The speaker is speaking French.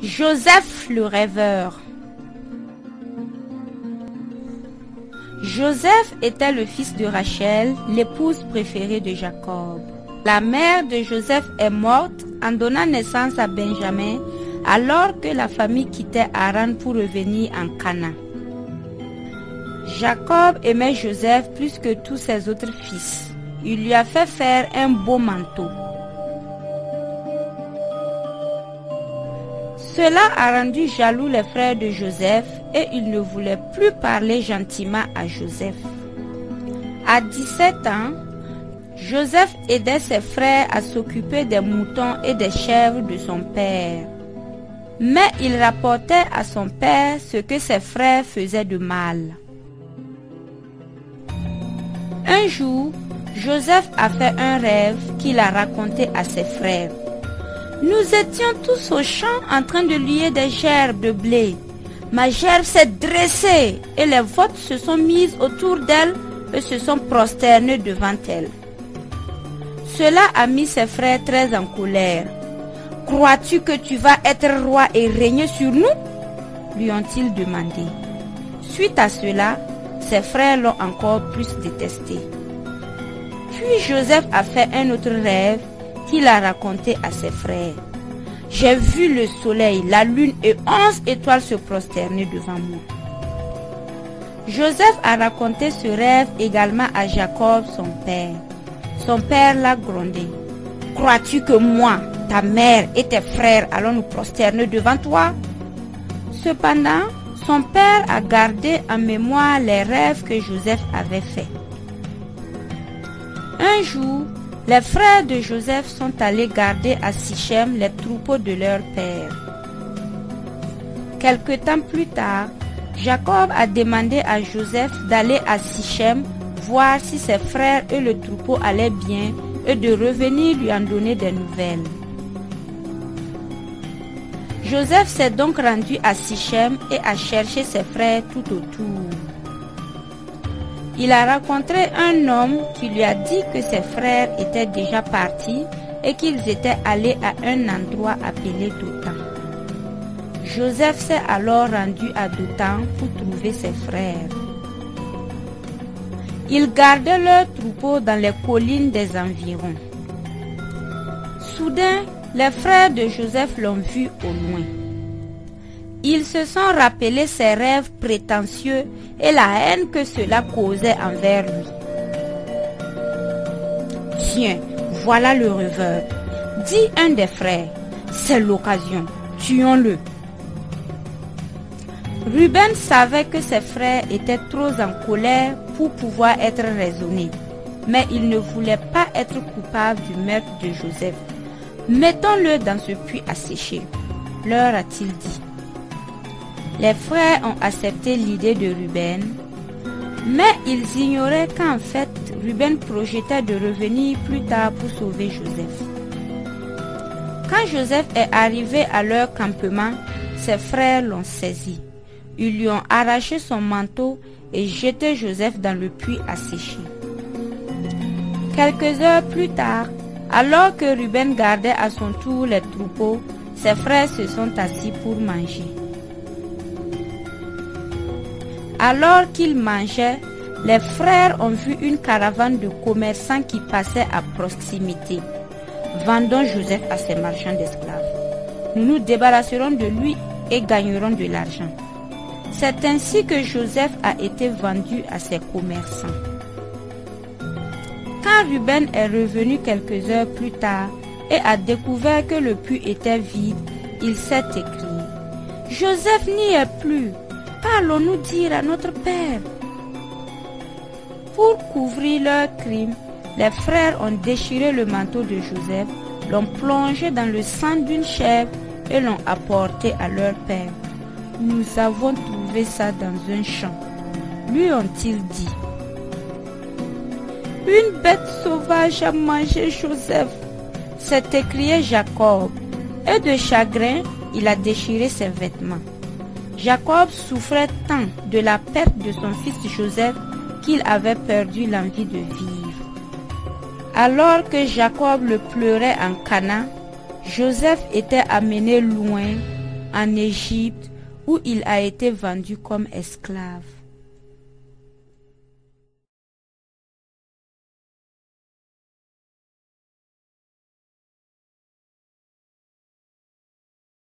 Joseph le rêveur. Joseph était le fils de Rachel, l'épouse préférée de Jacob. La mère de Joseph est morte en donnant naissance à Benjamin, alors que la famille quittait Haran pour revenir en Canaan. Jacob aimait Joseph plus que tous ses autres fils. Il lui a fait faire un beau manteau. Cela a rendu jaloux les frères de Joseph et ils ne voulaient plus parler gentiment à Joseph. À 17 ans, Joseph aidait ses frères à s'occuper des moutons et des chèvres de son père. Mais il rapportait à son père ce que ses frères faisaient de mal. Un jour, Joseph a fait un rêve qu'il a raconté à ses frères. Nous étions tous au champ en train de lier des gerbes de blé. Ma gerbe s'est dressée et les vôtres se sont mises autour d'elle et se sont prosternés devant elle. Cela a mis ses frères très en colère. « Crois-tu que tu vas être roi et régner sur nous ?» lui ont-ils demandé. Suite à cela, ses frères l'ont encore plus détesté. Puis Joseph a fait un autre rêve qu'il a raconté à ses frères. J'ai vu le soleil, la lune et 11 étoiles se prosterner devant moi. Joseph a raconté ce rêve également à Jacob, son père. Son père l'a grondé. Crois-tu que moi, ta mère et tes frères allons nous prosterner devant toi? Cependant, son père a gardé en mémoire les rêves que Joseph avait faits. Un jour, les frères de Joseph sont allés garder à Sichem les troupeaux de leur père. Quelque temps plus tard, Jacob a demandé à Joseph d'aller à Sichem voir si ses frères et le troupeau allaient bien et de revenir lui en donner des nouvelles. Joseph s'est donc rendu à Sichem et a cherché ses frères tout autour. Il a rencontré un homme qui lui a dit que ses frères étaient déjà partis et qu'ils étaient allés à un endroit appelé Dothan. Joseph s'est alors rendu à Dothan pour trouver ses frères. Ils gardaient leurs troupeaux dans les collines des environs. Soudain, les frères de Joseph l'ont vu au loin. Ils se sont rappelés ses rêves prétentieux et la haine que cela causait envers lui. Tiens, voilà le rêveur, dit un des frères. C'est l'occasion, tuons-le. Ruben savait que ses frères étaient trop en colère pour pouvoir être raisonnés, mais il ne voulait pas être coupable du meurtre de Joseph. Mettons-le dans ce puits à sécher, leur a-t-il dit. Les frères ont accepté l'idée de Ruben, mais ils ignoraient qu'en fait, Ruben projetait de revenir plus tard pour sauver Joseph. Quand Joseph est arrivé à leur campement, ses frères l'ont saisi. Ils lui ont arraché son manteau et jeté Joseph dans le puits à sécher. Quelques heures plus tard, alors que Ruben gardait à son tour les troupeaux, ses frères se sont assis pour manger. Alors qu'ils mangeaient, les frères ont vu une caravane de commerçants qui passait à proximité. Vendons Joseph à ces marchands d'esclaves. Nous nous débarrasserons de lui et gagnerons de l'argent. C'est ainsi que Joseph a été vendu à ces commerçants. Quand Ruben est revenu quelques heures plus tard et a découvert que le puits était vide, il s'est écrié « Joseph n'y est plus. Qu'allons-nous dire à notre père ?» Pour couvrir leur crime, les frères ont déchiré le manteau de Joseph, l'ont plongé dans le sang d'une chèvre et l'ont apporté à leur père. « Nous avons trouvé ça dans un champ. » lui ont-ils dit. « Une bête sauvage a mangé Joseph !» s'est écrié Jacob, et de chagrin, il a déchiré ses vêtements. Jacob souffrait tant de la perte de son fils Joseph qu'il avait perdu l'envie de vivre. Alors que Jacob le pleurait en Canaan, Joseph était amené loin en Égypte où il a été vendu comme esclave.